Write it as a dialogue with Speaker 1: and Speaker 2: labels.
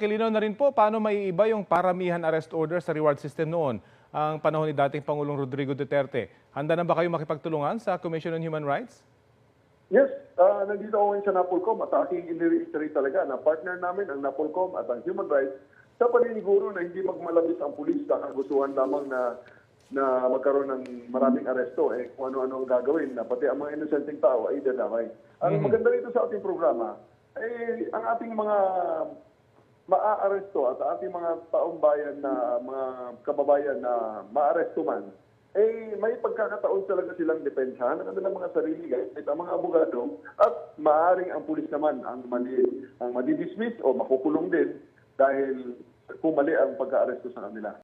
Speaker 1: pakilinaw na rin po paano maiiba yung paramihan arrest order sa reward system noon, ang panahon ni dating Pangulong Rodrigo Duterte. Handa na ba kayo makipagtulungan sa Commission on Human Rights?
Speaker 2: Yes, nandito ako ngayon sa NAPOLCOM at aking i-reiterate talaga na partner namin ang NAPOLCOM at ang Human Rights sa paniniguro na hindi magmalabis ang pulis sa kagustuhan lamang na magkaroon ng maraming aresto, kung ano-ano ang gagawin, na pati ang mga inosenteng tao ay dadamay. Ang maganda rito sa ating programa, ang ating mga maa-aresto at ating mga taong bayan na mga kababayan na ma-aresto man, may pagkakataon talaga silang depensahan ng kanilang mga sarili at ang mga abogado at maaaring ang pulis naman ang madidismiss o makukulong din dahil kung mali ang pagka-aresto sa kanila.